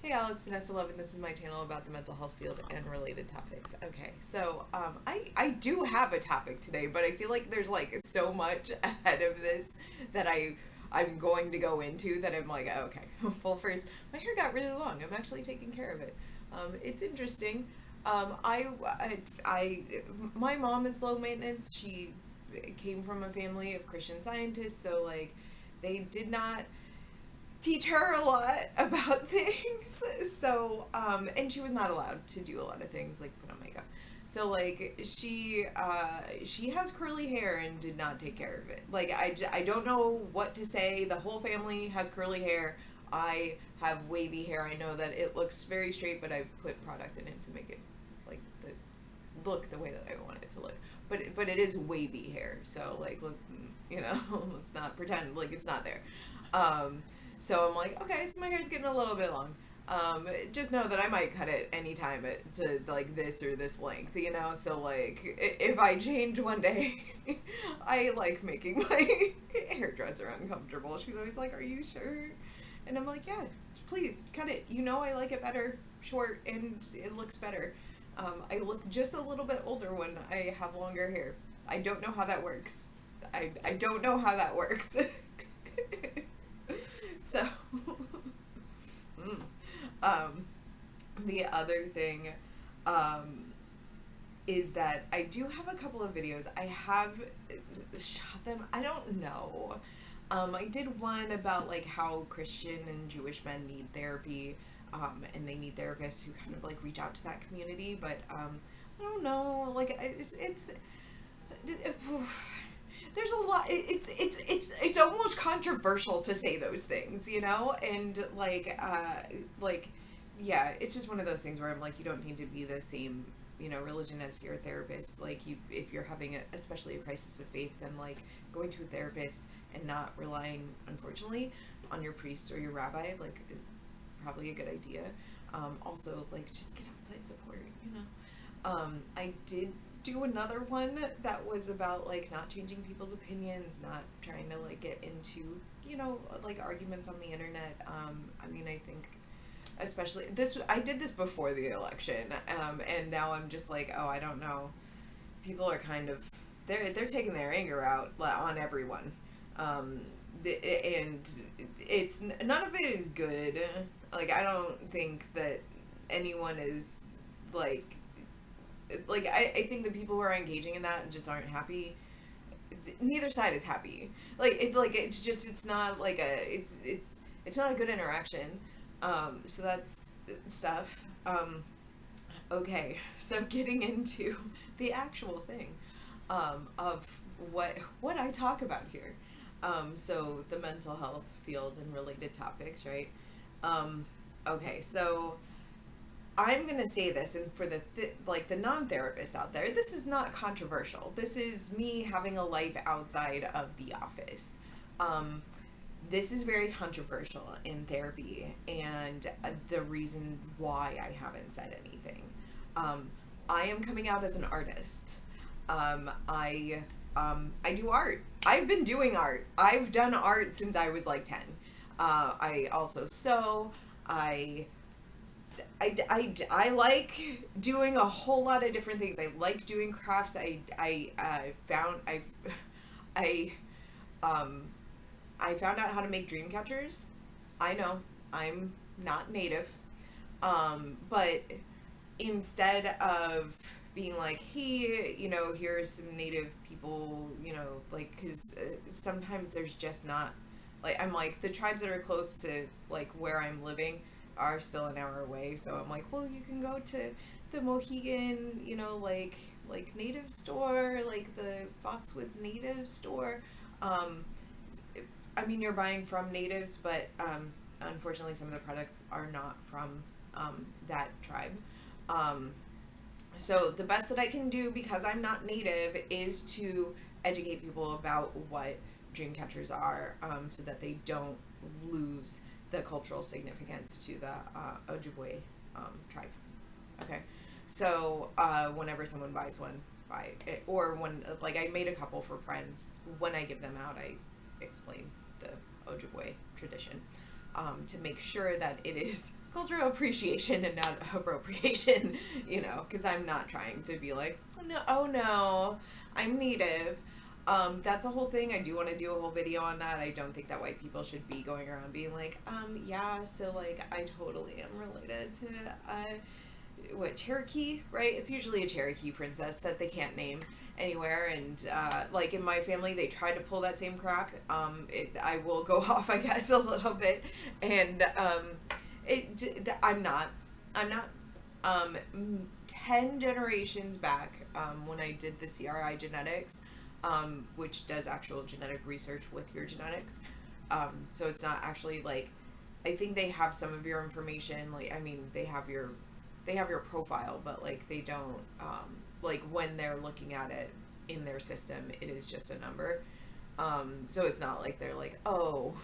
Hey all, it's Vanessa Love, and this is my channel about the mental health field and related topics. Okay, so I do have a topic today, but I feel like there's like so much ahead of this that I'm going to go into that I'm like, oh, okay. Well, first, my hair got really long. I'm actually taking care of it. It's interesting. I my mom is low maintenance. She came from a family of Christian scientists, so like they did not teach her a lot about things. So, and she was not allowed to do a lot of things like put on makeup. So like she has curly hair and did not take care of it. Like I don't know what to say. The whole family has curly hair. I have wavy hair. I know that it looks very straight, but I've put product in it to make it like look the way that I want it to look. But it is wavy hair. So like look, let's not pretend like it's not there. Um, so I'm like, okay, so my hair's getting a little bit long. Just know that I might cut it anytime to like this or this length, So like, if I change one day, I like making my hairdresser uncomfortable. She's always like, "Are you sure?" And I'm like, "Yeah, please cut it. I like it better short, and it looks better. I look just a little bit older when I have longer hair. I don't know how that works. I don't know how that works." So, mm. um, the other thing um, is that I do have a couple of videos. I have shot them. I don't know. I did one about like how Christian and Jewish men need therapy, and they need therapists who kind of like reach out to that community. But I don't know. Like it's there's a lot. It's almost controversial to say those things, and like yeah, it's just one of those things where I'm like, you don't need to be the same religion as your therapist. Like you, if you're having especially a crisis of faith, then like going to a therapist and not relying, unfortunately, on your priest or your rabbi like is probably a good idea. Also, like just get outside support. I did do another one that was about like not changing people's opinions, not trying to like get into like arguments on the internet. I mean, I think especially this, I did this before the election, and now I'm just like, oh, I don't know. People are kind of they're taking their anger out on everyone, and it's none of it is good. Like I don't think that anyone is like I think the people who are engaging in that just aren't happy. Neither side is happy. It's not like it's not a good interaction. So that's stuff. Okay, so getting into the actual thing of what I talk about here. So the mental health field and related topics, right? Okay, so I'm gonna say this, and for the non-therapists out there, this is not controversial. This is me having a life outside of the office. Um, this is very controversial in therapy, and the reason why I haven't said anything. Um, I am coming out as an artist. I do art. I've been doing art. I've done art since I was like 10. I also sew. I I like doing a whole lot of different things. I like doing crafts. I um I found out how to make dream catchers. I know I'm not native, but instead of being like, hey, here's some native people, like, because sometimes there's just not, like, I'm like, the tribes that are close to, like, where I'm living are still an hour away, so I'm like, well, you can go to the Mohegan, like native store, like the Foxwoods native store. Um, I mean, you're buying from natives, but unfortunately, some of the products are not from that tribe. Um, so the best that I can do, because I'm not native, is to educate people about what dream catchers are, so that they don't lose the cultural significance to the Ojibwe tribe. Okay, so whenever someone buys one, buy it, or when like I made a couple for friends. When I give them out, I explain the Ojibwe tradition, to make sure that it is cultural appreciation and not appropriation, because I'm not trying to be like, no, oh no, I'm native. That's a whole thing. I do want to do a whole video on that. I don't think that white people should be going around being like, yeah, so like I totally am related to Cherokee, right? It's usually a Cherokee princess that they can't name anywhere, and like in my family they tried to pull that same crap. I will go off, I guess, a little bit, and I'm not 10 generations back, when I did the CRI genetics, which does actual genetic research with your genetics, so it's not actually like, I think they have some of your information, like, I mean, they have your profile, but like they don't, like when they're looking at it in their system, it is just a number. So it's not like they're like, oh,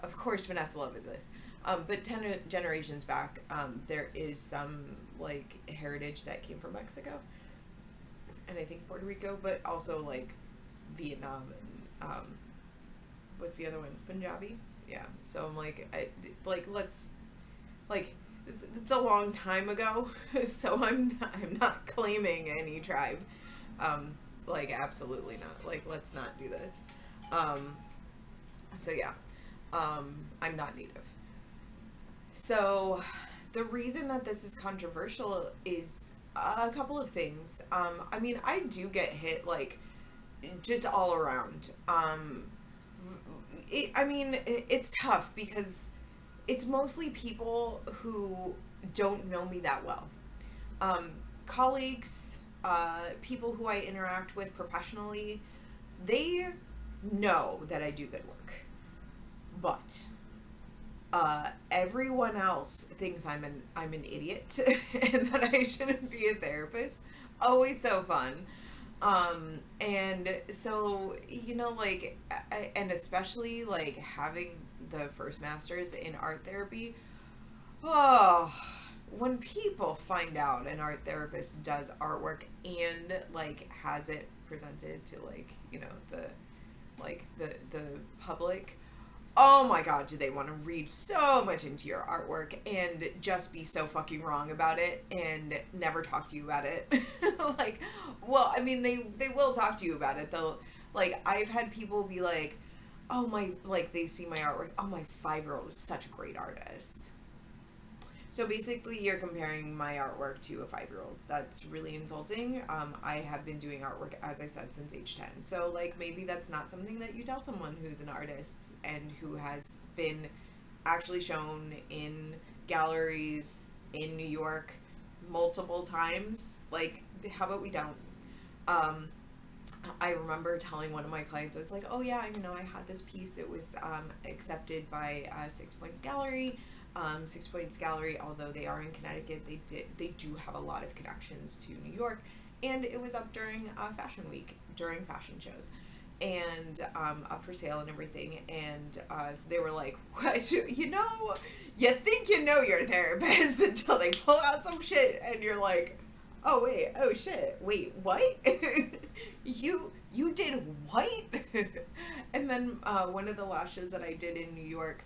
of course Vanessa Love is this. But 10 generations back, there is some like heritage that came from Mexico, and I think Puerto Rico, but also like Vietnam and what's the other one? Punjabi. Yeah. So I'm like, let's like. It's a long time ago, so I'm not claiming any tribe. Like, absolutely not. Like, let's not do this. So yeah, I'm not native. So the reason that this is controversial is a couple of things. I mean, I do get hit, like, just all around. It's tough because it's mostly people who don't know me that well. Colleagues, people who I interact with professionally, they know that I do good work. But everyone else thinks I'm an idiot and that I shouldn't be a therapist. Always so fun. And so, like, and especially like having the first master's in art therapy, oh, when people find out an art therapist does artwork and like has it presented to like, the public, oh my god, do they want to read so much into your artwork and just be so fucking wrong about it and never talk to you about it. Like, well, I mean, they will talk to you about it. They'll, like, I've had people be like, oh my, like, they see my artwork, oh, my 5-year-old is such a great artist. So basically you're comparing my artwork to a 5-year-old's. That's really insulting. I have been doing artwork, as I said, since age 10. So like, maybe that's not something that you tell someone who's an artist and who has been actually shown in galleries in New York multiple times. Like, how about we don't? I remember telling one of my clients, I was like, oh yeah, I had this piece. It was accepted by Six Points Gallery. Six Points Gallery, although they are in Connecticut, they do have a lot of connections to New York, and it was up during Fashion Week, during fashion shows, and up for sale and everything. And so they were like, what? You think you know your therapist until they pull out some shit, and you're like, oh wait, oh shit, wait, what? you did what? And then one of the last shows that I did in New York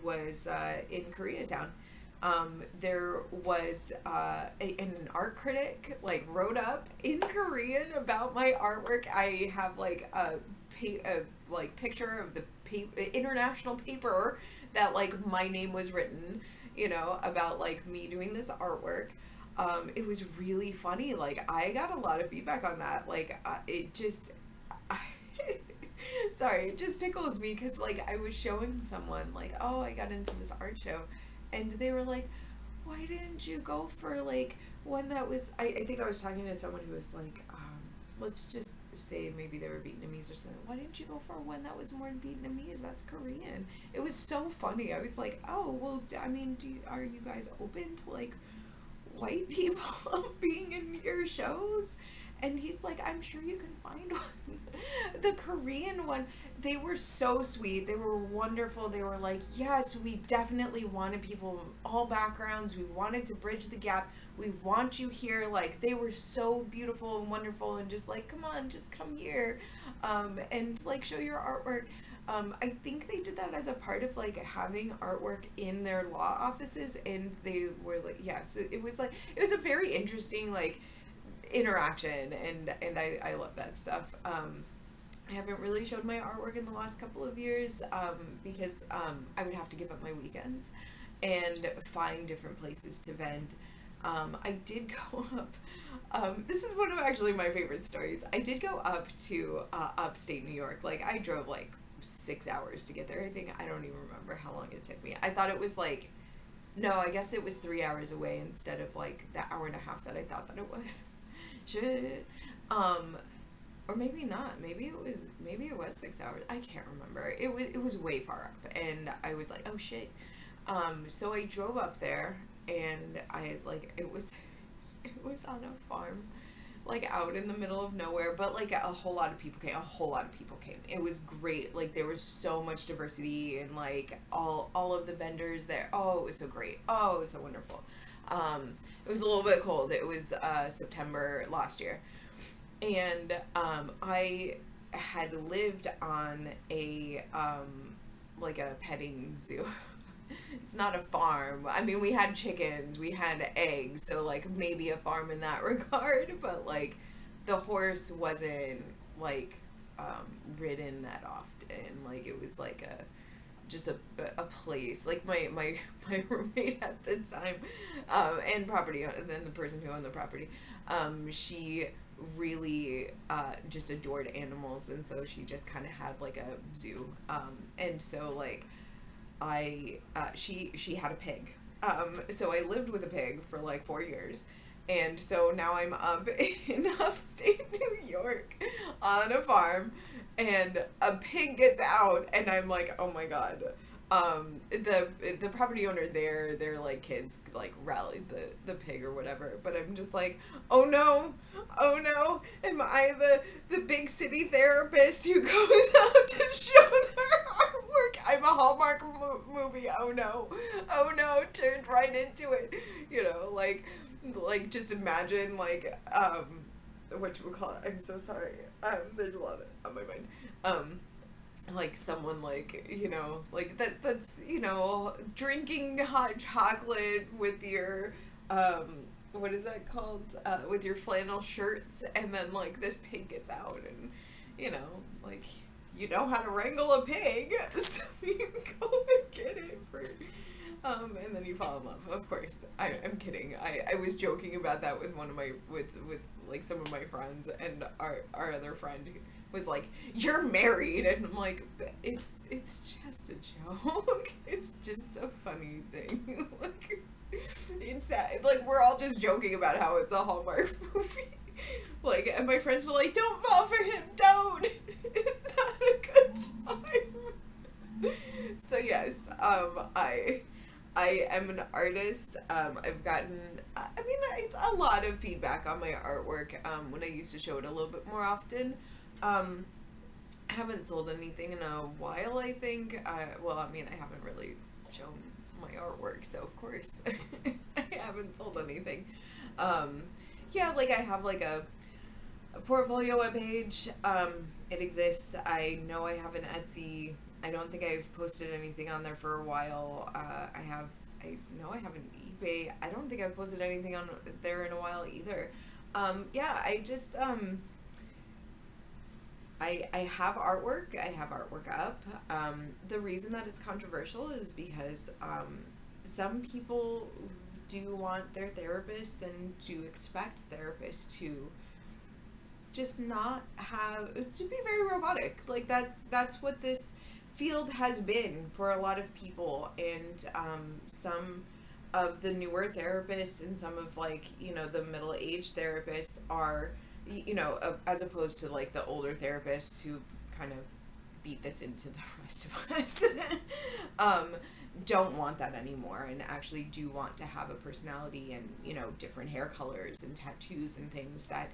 was in Koreatown. There was an art critic like wrote up in Korean about my artwork. I have like a picture of the international paper that like my name was written, about like me doing this artwork. It was really funny. Like, I got a lot of feedback on that. Like, it just sorry, it just tickles me because like I was showing someone like, oh, I got into this art show, and they were like, why didn't you go for like one that was, I think I was talking to someone who was like, let's just say maybe they were Vietnamese or something. Why didn't you go for one that was more Vietnamese? That's Korean. It was so funny. I was like, oh, well, I mean, are you guys open to like white people being in your shows? And he's like, I'm sure you can find one. The Korean one, they were so sweet. They were wonderful. They were like, yes, we definitely wanted people from all backgrounds. We wanted to bridge the gap. We want you here. Like, they were so beautiful and wonderful and just like, come on, just come here. And like, show your artwork. I think they did that as a part of like having artwork in their law offices, and they were like, yeah, so it was like, it was a very interesting like interaction, and I love that stuff. I haven't really showed my artwork in the last couple of years, because I would have to give up my weekends and find different places to vend. I did go up. This is one of actually my favorite stories. I did go up to upstate New York. Like, I drove like 6 hours to get there. I think, I don't even remember how long it took me. I thought it was like, no, I guess it was 3 hours away instead of like the hour and a half that I thought that it was. Shit. Or maybe not. Maybe it was 6 hours. I can't remember. It was way far up, and I was like, oh shit. So I drove up there, and I like it was on a farm, like out in the middle of nowhere, but like a whole lot of people came. A whole lot of people came. It was great. Like, there was so much diversity, and like all of the vendors there. Oh, it was so great. Oh, it was so wonderful. It was a little bit cold. It was September last year, and I had lived on a like a petting zoo. It's not a farm. I mean, we had chickens, we had eggs, so like maybe a farm in that regard, but like the horse wasn't like ridden that often. Like, it was like a just a place. Like, my roommate at the time, and then the person who owned the property, she really just adored animals, and so she just kind of had like a zoo, and so like she had a pig. So I lived with a pig for like 4 years. And so now I'm up in upstate New York on a farm, and a pig gets out, and I'm like, oh my God. The property owner there, their like kids like rallied the pig or whatever, but I'm just like, oh no, am I the big city therapist who goes out to show their artwork? I'm a Hallmark movie. Oh no, turned right into it. Like just imagine like what you would call it. I'm so sorry. There's a lot on my mind. Like someone like, like that's, drinking hot chocolate with your, what is that called? With your flannel shirts, and then like this pig gets out, and, like, you know how to wrangle a pig, so you go and get it for, and then you fall in love. Of course, I'm kidding. I was joking about that with with like some of my friends, and our other friend was like, you're married, and I'm like, it's just a joke. It's just a funny thing. Like, it's sad. Like, we're all just joking about how it's a Hallmark movie. Like, and my friends are like, don't fall for him, don't. It's not a good time. So yes, I am an artist. I've gotten, a lot of feedback on my artwork when I used to show it a little bit more often. I haven't sold anything in a while, I think. I haven't really shown my artwork, so of course I haven't sold anything. Yeah, like I have like a portfolio webpage. It exists. I know I have an Etsy. I don't think I've posted anything on there for a while. I know I have an eBay. I don't think I've posted anything on there in a while either. Yeah, I have artwork. I have artwork up. The reason that it's controversial is because some people do want their therapists and do expect therapists to just not to be very robotic. Like, that's what this field has been for a lot of people, and some of the newer therapists and some of like, the middle-aged therapists are, as opposed to like the older therapists who kind of beat this into the rest of us, don't want that anymore, and actually do want to have a personality and, different hair colors and tattoos and things that,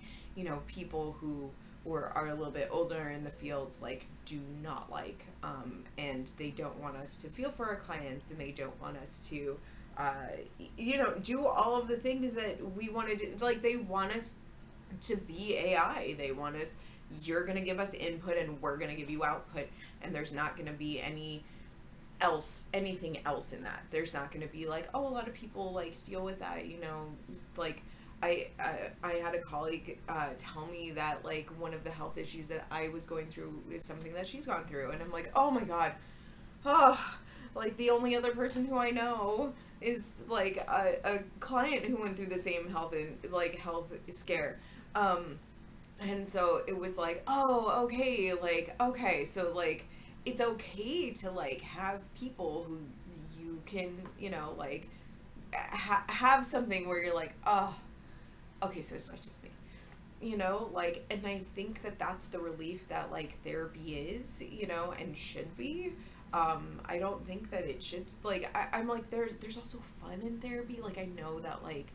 people who are a little bit older in the field like do not like, and they don't want us to feel for our clients, and they don't want us to do all of the things that we want to do. Like, they want us to be AI. They want us you're going to give us input and we're going to give you output, and there's not going to be anything else in that. There's not going to be like, oh, a lot of people like deal with that, you know, like I had a colleague tell me that like one of the health issues that I was going through is something that she's gone through, and I'm like, oh my god, oh, like the only other person who I know is like a client who went through the same health scare. And so it was like, oh, okay, like, okay, so like it's okay to like have people who you can, you know, like have something where you're like, oh, okay, so it's not just me, you know, like, and I think that that's the relief that like therapy is, you know, and should be. I don't think that it should, like, I'm like, there's also fun in therapy. Like, I know that like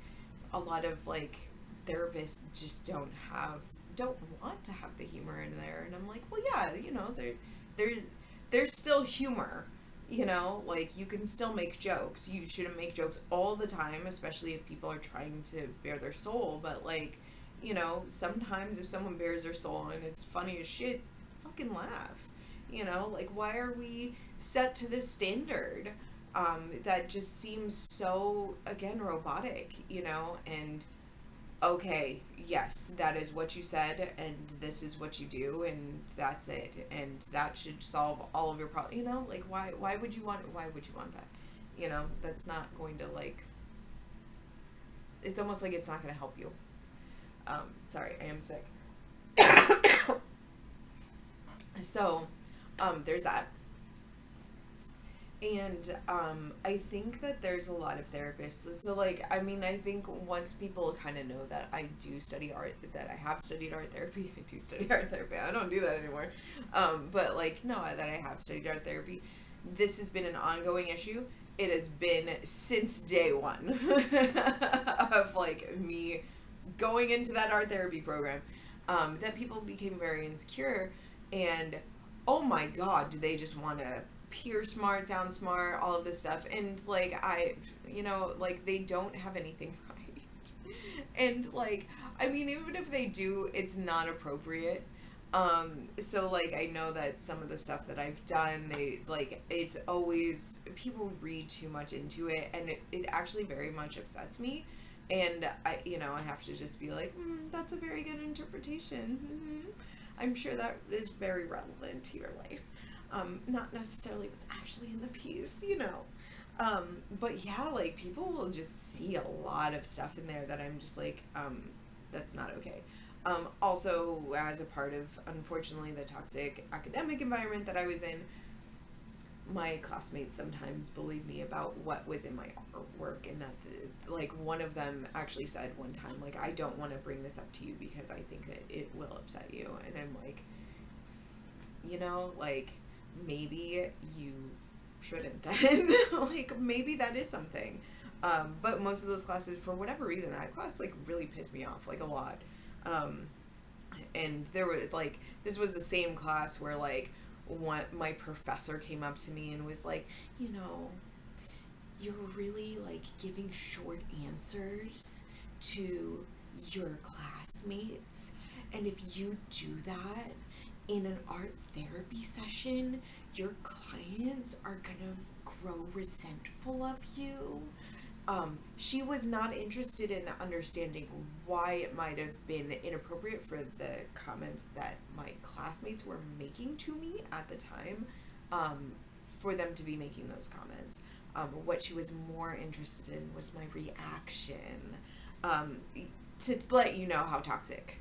a lot of like therapists just don't want to have the humor in there, and I'm like, well, yeah, you know, there's still humor, you know, like you can still make jokes. You shouldn't make jokes all the time, especially if people are trying to bare their soul, but like, you know, sometimes if someone bears their soul and it's funny as shit, fucking laugh, you know, like why are we set to this standard that just seems so, again, robotic, you know, and okay, yes, that is what you said, and this is what you do, and that's it, and that should solve all of your problems. You know, like why would you want that? You know, that's not going to like. It's almost like it's not going to help you. Sorry, I am sick. So, there's that. And I think that there's a lot of therapists. So, like, I mean, I think once people kind of know that I do study art, that I have studied art therapy, I do study art therapy. I don't do that anymore. But, like, no, that I have studied art therapy. This has been an ongoing issue. It has been since day one of, like, me going into that art therapy program, that people became very insecure. And, oh my God, do they just want to appear smart, sound smart, all of this stuff. And like you know, like they don't have anything right. And like, I mean, even if they do, it's not appropriate. So like I know that some of the stuff that I've done, they like, it's always, people read too much into it, and it actually very much upsets me. And I, you know, I have to just be like, that's a very good interpretation. I'm sure that is very relevant to your life. Not necessarily what's actually in the piece, you know. But yeah, like people will just see a lot of stuff in there that I'm just like, that's not okay. Also, as a part of, unfortunately, the toxic academic environment that I was in, my classmates sometimes bullied me about what was in my artwork, and that like one of them actually said one time, like, I don't want to bring this up to you because I think that it will upset you. And I'm like, you know, like, maybe you shouldn't then. Like, maybe that is something. But most of those classes, for whatever reason, that class, like, really pissed me off, like, a lot. And there was, like, this was the same class where, like, my professor came up to me and was like, you know, you're really, like, giving short answers to your classmates. And if you do that in an art therapy session, your clients are gonna grow resentful of you. She was not interested in understanding why it might have been inappropriate for the comments that my classmates were making to me at the time, for them to be making those comments. What she was more interested in was my reaction, to let you know how toxic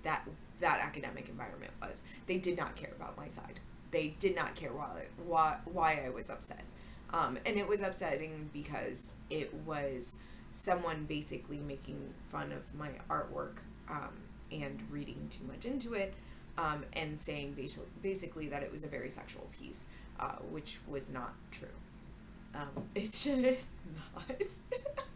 that academic environment was. They did not care about my side. They did not care why I was upset. And it was upsetting because it was someone basically making fun of my artwork, and reading too much into it, and saying basically that it was a very sexual piece, which was not true. It's just not.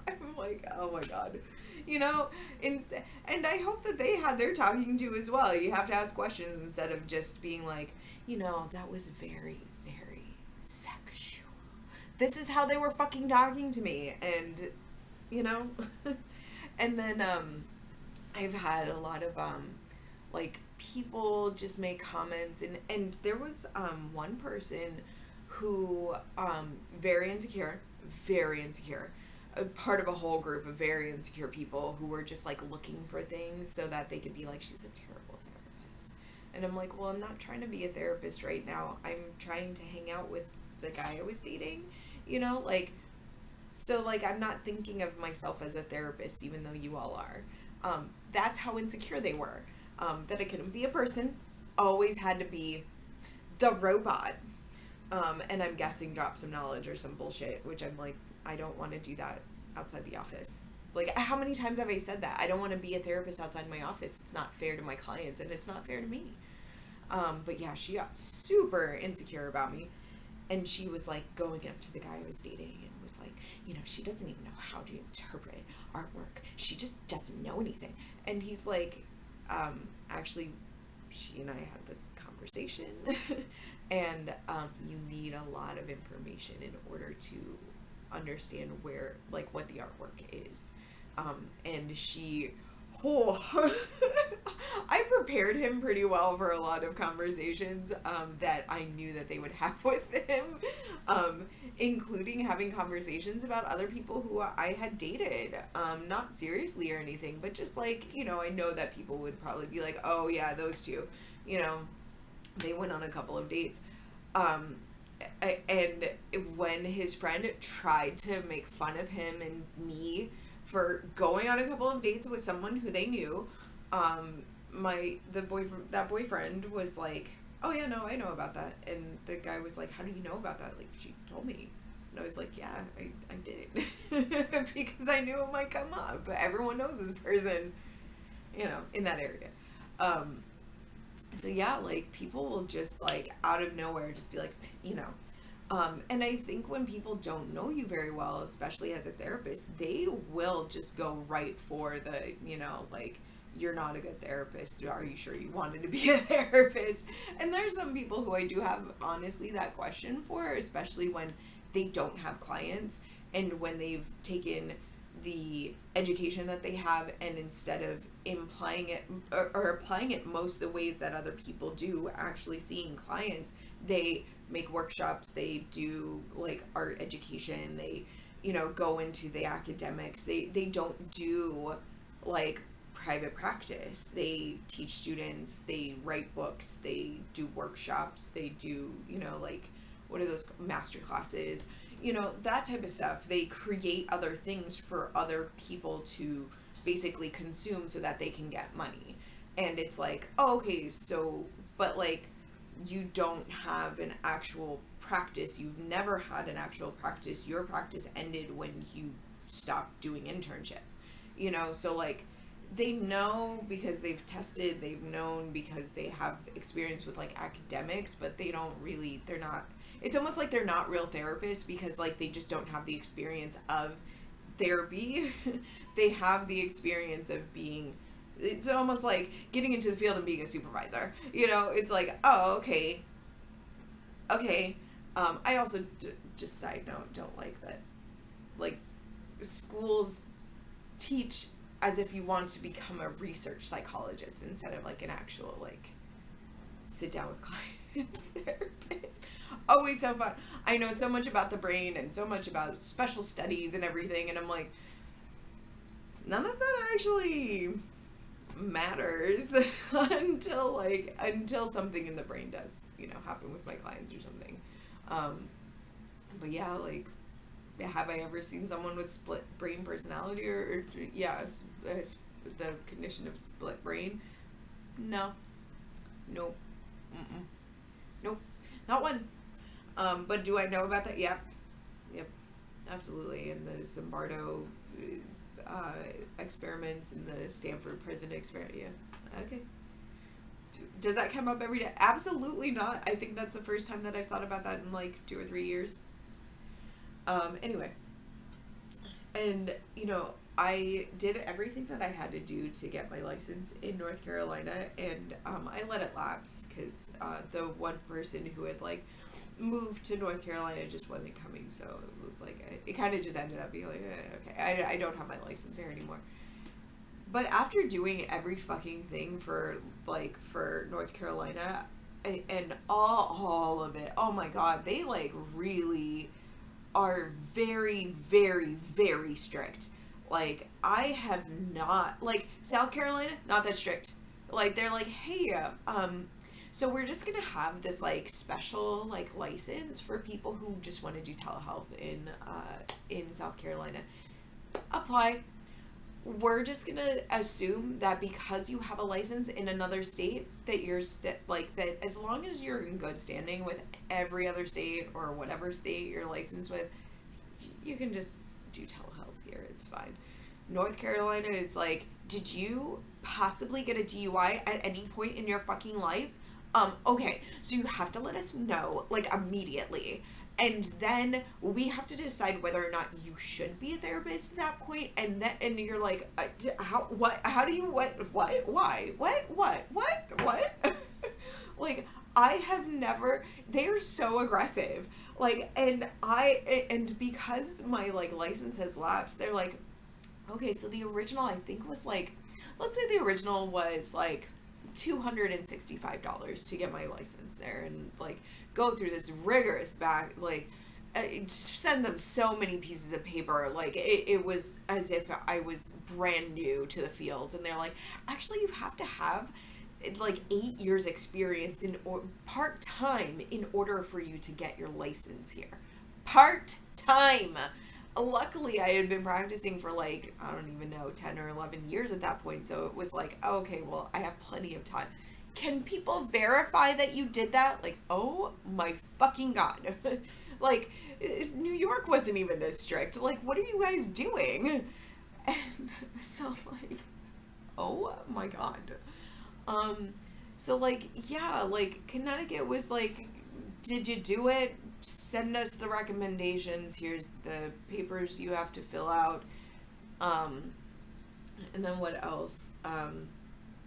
I'm like, oh my God. You know, and I hope that they had their talking to as well. You have to ask questions instead of just being like, you know, that was very, very sexual. This is how they were fucking talking to me. And, you know, and then, I've had a lot of, like, people just make comments, and there was one person who very insecure, a part of a whole group of very insecure people who were just like looking for things so that they could be like, she's a terrible therapist. And I'm like, well, I'm not trying to be a therapist right now. I'm trying to hang out with the guy I was dating, like, so like I'm not thinking of myself as a therapist, even though you all are. That's how insecure they were. That I couldn't be a person, always had to be the robot. And I'm guessing drop some knowledge or some bullshit, which I'm like, I don't want to do that outside the office. Like, how many times have I said that? I don't want to be a therapist outside my office. It's not fair to my clients, and it's not fair to me. But yeah, she got super insecure about me. And she was like going up to the guy I was dating and was like, she doesn't even know how to interpret artwork. She just doesn't know anything. And he's like, actually, she and I had this conversation. And you need a lot of information in order to understand what the artwork is. And she, I prepared him pretty well for a lot of conversations that I knew that they would have with him, including having conversations about other people who I had dated, not seriously or anything, but just like, I know that people would probably be like, oh yeah, those two, they went on a couple of dates. And when his friend tried to make fun of him and me for going on a couple of dates with someone who they knew, that boyfriend was like, oh yeah, no, I know about that. And the guy was like, how do you know about that? Like, she told me. And I was like, yeah, I did. Because I knew it might come up. But everyone knows this person, in that area. So yeah, like, people will just, like, out of nowhere just be like, and I think when people don't know you very well, especially as a therapist, they will just go right for the, like, you're not a good therapist. Are you sure you wanted to be a therapist? And there's some people who I do have, honestly, that question for, especially when they don't have clients and when they've taken the education that they have, and instead of implying it or applying it most of the ways that other people do, actually seeing clients, they make workshops, they do like art education, they go into the academics, they don't do like private practice, they teach students, they write books, they do workshops, they do like, what are those, master classes, that type of stuff. They create other things for other people to basically consume so that they can get money. And it's like, oh, okay, so, but like, you don't have an actual practice. You've never had an actual practice. Your practice ended when you stopped doing internship, so like, they know because they've tested, they've known because they have experience with like academics, but they're not, it's almost like they're not real therapists because like they just don't have the experience of therapy. They have the experience of being, it's almost like getting into the field and being a supervisor, it's like, oh, okay. I also, just side note, don't like that, like, schools teach as if you want to become a research psychologist instead of like an actual like sit down with clients therapist. Always so fun. I know so much about the brain and so much about special studies and everything, and I'm like, none of that actually matters until something in the brain does happen with my clients or something. But yeah, like, have I ever seen someone with split brain personality or the condition of split brain? No. Nope. Mm-mm. Nope. Not one. But do I know about that? Yep. Absolutely. And the Zimbardo experiments and the Stanford prison experiment. Yeah. Okay. Does that come up every day? Absolutely not. I think that's the first time that I've thought about that in like 2 or 3 years. Anyway, and I did everything that I had to do to get my license in North Carolina, and I let it lapse because the one person who had like moved to North Carolina just wasn't coming, so it was like it kind of just ended up being like, okay, I don't have my license here anymore. But after doing every fucking thing for, like, for North Carolina, and all of it, oh my god, they, like, really are very, very, very strict. Like, I have not, like, South Carolina, not that strict. Like, they're like, hey, so we're just gonna have this, like, special, like, license for people who just want to do telehealth in South Carolina. Apply. We're just gonna assume that because you have a license in another state, that you're like, that as long as you're in good standing with every other state or whatever state you're licensed with, you can just do telehealth here. It's fine. North Carolina is like, did you possibly get a DUI at any point in your fucking life? Okay, so you have to let us know, like, immediately. And then we have to decide whether or not you should be a therapist at that point. And you're like, how do you, what, why, what? Like, I have never, they're so aggressive. Like, and because my, like, license has lapsed, they're like, okay, so the original, I think, was like, let's say the original was like $265 to get my license there, and, like, go through this rigorous back, like, send them so many pieces of paper, like, it was as if I was brand new to the field. And they're like, actually, you have to have, like, 8 years experience part-time in order for you to get your license here. Part-time. Luckily, I had been practicing for, like, I don't even know, 10 or 11 years at that point. So it was like, oh, okay, well, I have plenty of time. Can people verify that you did that? Like, oh my fucking god. Like, New York wasn't even this strict. Like, what are you guys doing? And so, like, oh my god. So, like, yeah, like, Connecticut was like, did you do it? Send us the recommendations. Here's the papers you have to fill out. And then what else?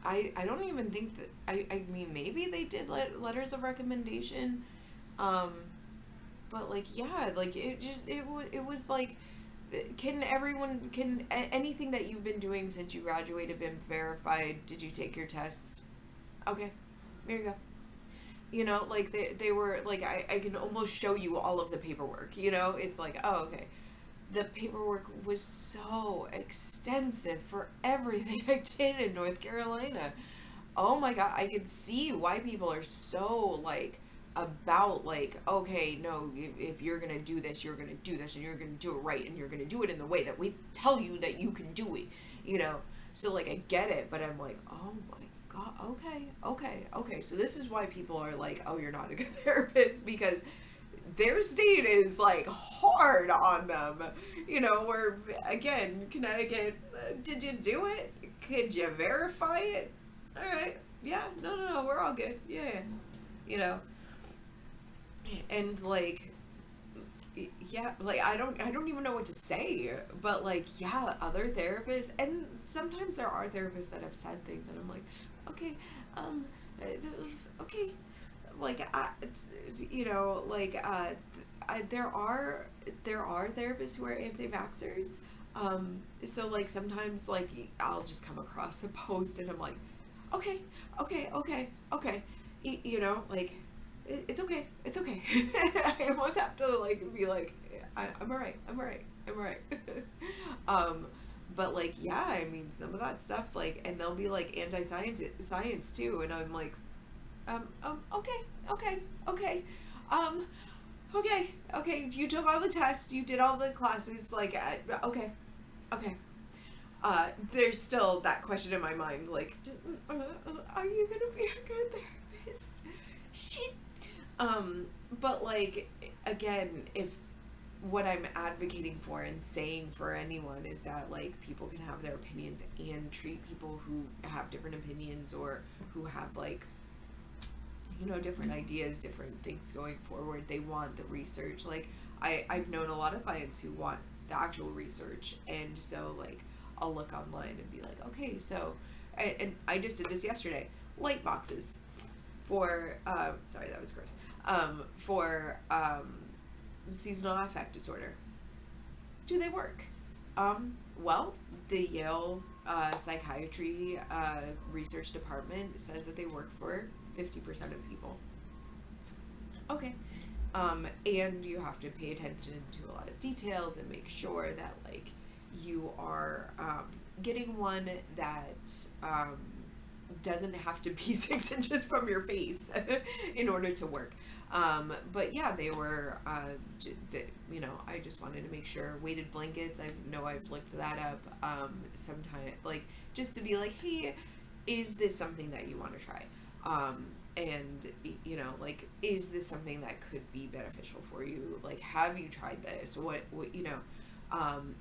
I don't even think that, I mean, maybe they did letters of recommendation. But, like, yeah, like, it was like, can anything that you've been doing since you graduated been verified? Did you take your tests? Okay, there you go. You know, like, they were, like, I can almost show you all of the paperwork, you know? It's like, oh, okay. The paperwork was so extensive for everything I did in North Carolina. Oh my god, I could see why people are so, like, about, like, okay, no, if you're gonna do this, you're gonna do this, and you're gonna do it right, and you're gonna do it in the way that we tell you that you can do it, you know? So, like, I get it, but I'm like, oh my god, okay. So this is why people are like, oh, you're not a good therapist, because their state is, like, hard on them. You know, where, again, Connecticut, did you do it? Could you verify it? All right. Yeah, no, we're all good. Yeah. You know, and, like, yeah, like, I don't even know what to say, but, like, yeah, other therapists, and sometimes there are therapists that have said things and I'm like, okay, okay, like, you know, like, there are therapists who are anti-vaxxers. So, like, sometimes, like, I'll just come across a post and I'm like, okay, you know, like, it's okay. I almost have to, like, be like, I'm alright. But, like, yeah, I mean, some of that stuff, like, and they'll be, like, anti-science too, and I'm like, okay, you took all the tests, you did all the classes, like, okay. There's still that question in my mind, like, are you gonna be a good therapist? Shit. But, like, again, if what I'm advocating for and saying for anyone is that, like, people can have their opinions and treat people who have different opinions or who have, like, you know, different ideas, different things going forward. They want the research. Like, I've known a lot of clients who want the actual research, and so, like, I'll look online and be like, okay, so, and I just did this yesterday, light boxes for, sorry, that was gross, for, seasonal affect disorder. Do they work? Well, the Yale psychiatry research department says that they work for 50% of people. Okay. And you have to pay attention to a lot of details and make sure that like you are getting one that doesn't have to be 6 inches from your face in order to work. But yeah, they were, you know, I just wanted to make sure. Weighted blankets, I know I've looked that up sometime, like just to be like, hey, is this something that you want to try? And you know, like, is this something that could be beneficial for you? Like, have you tried this? What you know?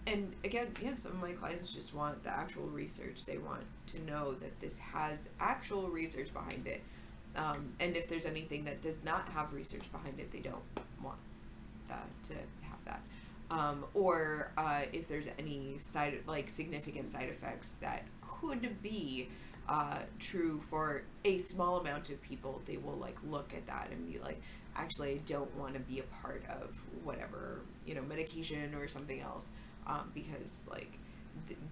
And again, yeah, some of my clients just want the actual research. They want to know that this has actual research behind it. And if there's anything that does not have research behind it, they don't want that to have that. Or if there's any significant side effects that could be true for a small amount of people, they will like look at that and be like, actually, I don't want to be a part of whatever, you know, medication or something else, because like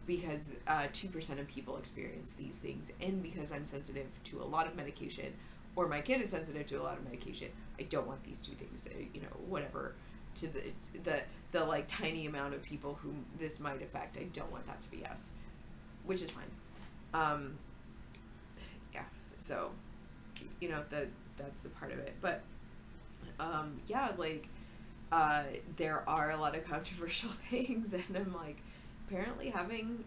because 2% of people experience these things, and because I'm sensitive to a lot of medication, or my kid is sensitive to a lot of medication, I don't want these two things, you know, whatever, to the like tiny amount of people who this might affect. I don't want that to be us, which is fine. Yeah, so you know, that's a part of it. But yeah, like there are a lot of controversial things, and I'm like, apparently having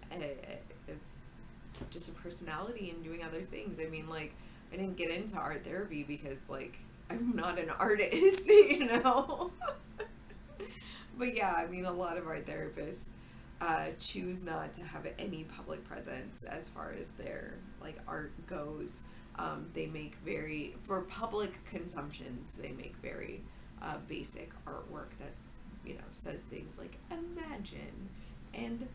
just a personality and doing other things. I mean, like, I didn't get into art therapy because like I'm not an artist, you know. But yeah, I mean, a lot of art therapists choose not to have any public presence as far as their like art goes. They make for public consumptions, they make very basic artwork that's, you know, says things like imagine and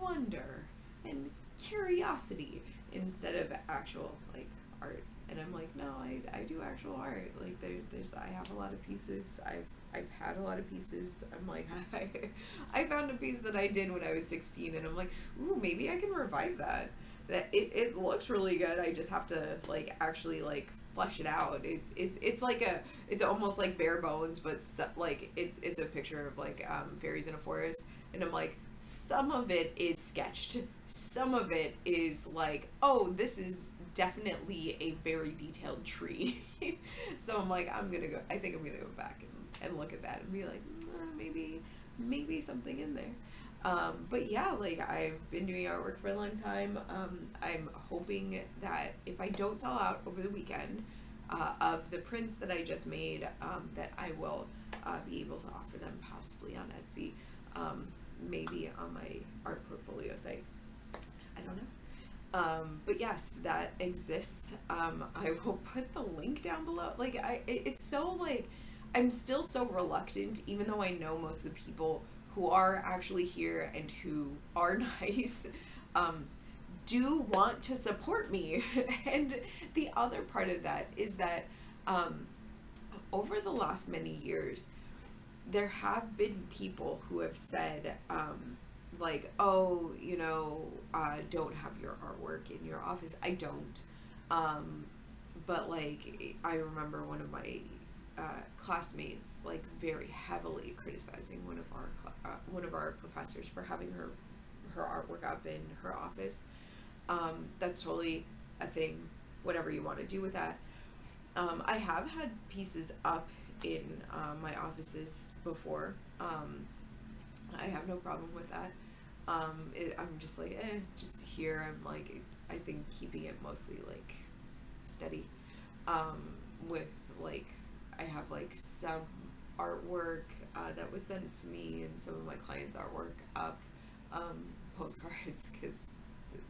wonder and curiosity instead of actual like art. And I'm like, no, I do actual art. Like I have a lot of pieces. I've had a lot of pieces. I'm like, I found a piece that I did when I was 16, and I'm like, ooh, maybe I can revive that. That it looks really good. I just have to like actually like flesh it out. It's like it's almost like bare bones, but like it's a picture of like fairies in a forest, and I'm like, some of it is sketched, some of it is like, oh, this is definitely a very detailed tree. So I'm like, I think I'm gonna go back and look at that and be like, maybe something in there. But yeah, like I've been doing artwork for a long time. I'm hoping that if I don't sell out over the weekend of the prints that I just made, that I will be able to offer them possibly on Etsy, maybe on my art portfolio site. I don't know. But yes, that exists. I will put the link down below. Like it's so like, I'm still so reluctant, even though I know most of the people who are actually here and who are nice, do want to support me. And the other part of that is that over the last many years, there have been people who have said, like, oh, you know, don't have your artwork in your office. I don't. But like, I remember one of my classmates like very heavily criticizing one of our professors for having her artwork up in her office. That's totally a thing, whatever you want to do with that. I have had pieces up in my offices before. I have no problem with that. I'm just like, just here. I'm like, I think keeping it mostly like steady. With like, I have like some artwork that was sent to me, and some of my clients' artwork up, postcards, because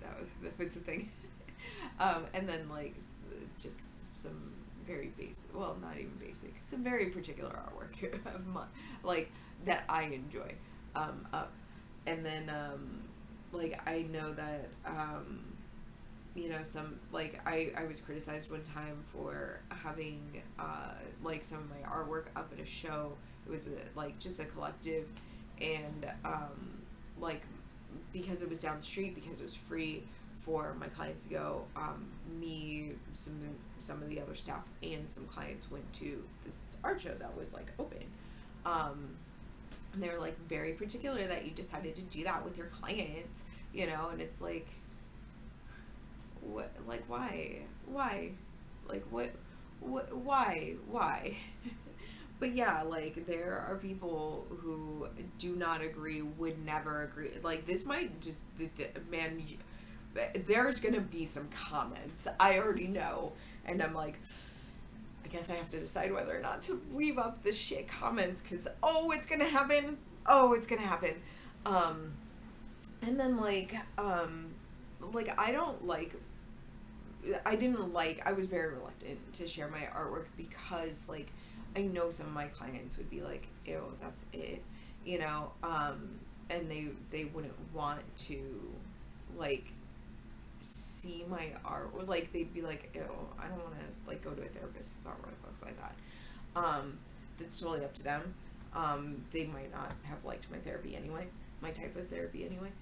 that was the thing. And then like just some very basic, well, not even basic, some very particular artwork of like that I enjoy up. And then like I know that you know, some like I was criticized one time for having like some of my artwork up at a show. It was like just a collective, and like because it was down the street, because it was free for my clients to go, me, some of the other staff, and some clients went to this art show that was like open. And they were like very particular that you decided to do that with your clients, you know, and it's like, what, like, why, like, what, why? But yeah, like, there are people who do not agree, would never agree. Like, this might just, man, there's gonna be some comments, I already know, and I'm like, I guess I have to decide whether or not to leave up the shit comments, because, it's gonna happen. And then, I was very reluctant to share my artwork because, like, I know some of my clients would be like, ew, that's it, you know, and they wouldn't want to, like, see my art, or like they'd be like, ew, I don't want to like go to a therapist whose artwork looks like that. That's totally up to them. They might not have liked my therapy anyway, my type of therapy anyway.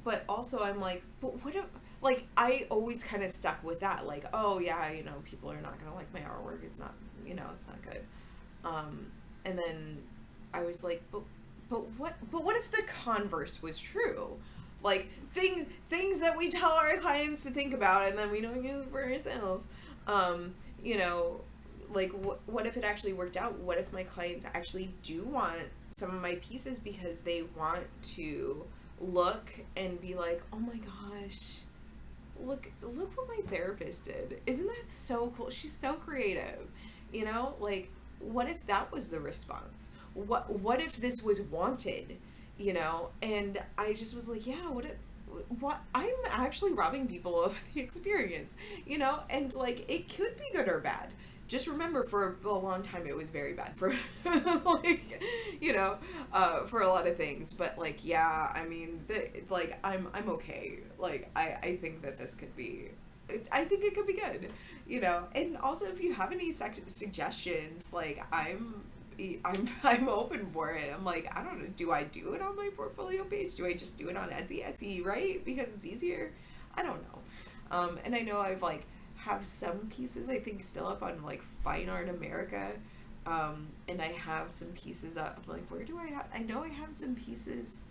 But also I'm like, but what if, like, I always kind of stuck with that, like, oh yeah, you know, people are not gonna like my artwork, it's not, you know, it's not good. And then I was like, but what if the converse was true? Like, things that we tell our clients to think about and then we don't use it for ourselves. You know, like, what if it actually worked out? What if my clients actually do want some of my pieces because they want to look and be like, oh my gosh, look what my therapist did. Isn't that so cool? She's so creative. You know, like, what if that was the response? What if this was wanted? You know, and I just was like, yeah, what I'm actually robbing people of the experience, you know, and like, it could be good or bad. Just remember, for a long time it was very bad for like, you know, for a lot of things. But like, yeah, I mean, like, I'm okay. Like, I think that this could be, I think it could be good, you know. And also, if you have any suggestions, like, I'm open for it. I'm like, I don't know, do I do it on my portfolio page? Do I just do it on Etsy, right? Because it's easier. I don't know. And I know I've like have some pieces I think still up on like Fine Art America. And I have some pieces up. I'm like, where do I have? I know I have some pieces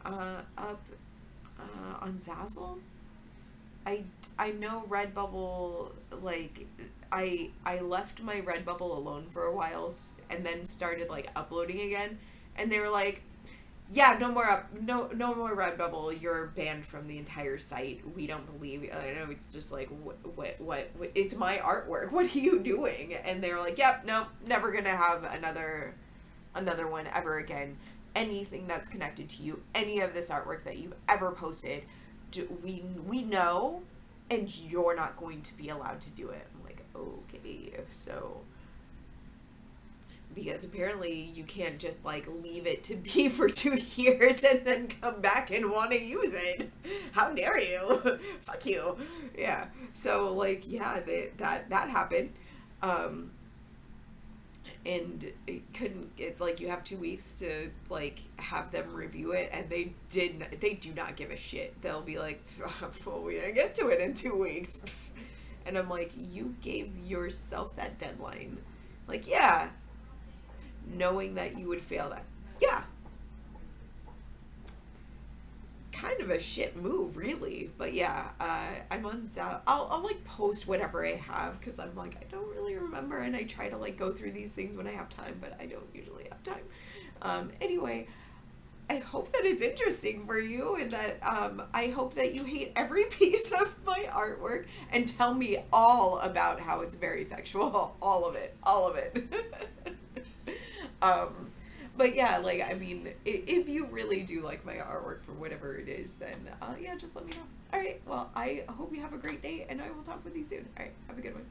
up on Zazzle. I know Redbubble, like, I left my Redbubble alone for a while and then started like uploading again, and they were like, yeah, no more Redbubble, you're banned from the entire site, we don't believe. I know, it's just like, what it's my artwork, what are you doing? And they were like, yep, nope, never gonna have another one ever again. Anything that's connected to you, any of this artwork that you've ever posted, we know, and you're not going to be allowed to do it. I'm like, okay, so, because apparently you can't just like leave it to be for 2 years and then come back and want to use it. How dare you? Fuck you. Yeah. So like, yeah, that happened. And it couldn't get, like, you have 2 weeks to like have them review it, and they do not give a shit. They'll be like, well, we didn't get to it in 2 weeks. And I'm like, you gave yourself that deadline. Like, yeah, knowing that you would fail that. Yeah. Kind of a shit move, really. But yeah, I'm on I'll like post whatever I have, because I'm like, I don't really remember, and I try to like go through these things when I have time, but I don't usually have time. Anyway, I hope that it's interesting for you, and that I hope that you hate every piece of my artwork and tell me all about how it's very sexual. All of it. But yeah, like, I mean, if you really do like my artwork for whatever it is, then yeah, just let me know. All right, well, I hope you have a great day, and I will talk with you soon. All right, have a good one.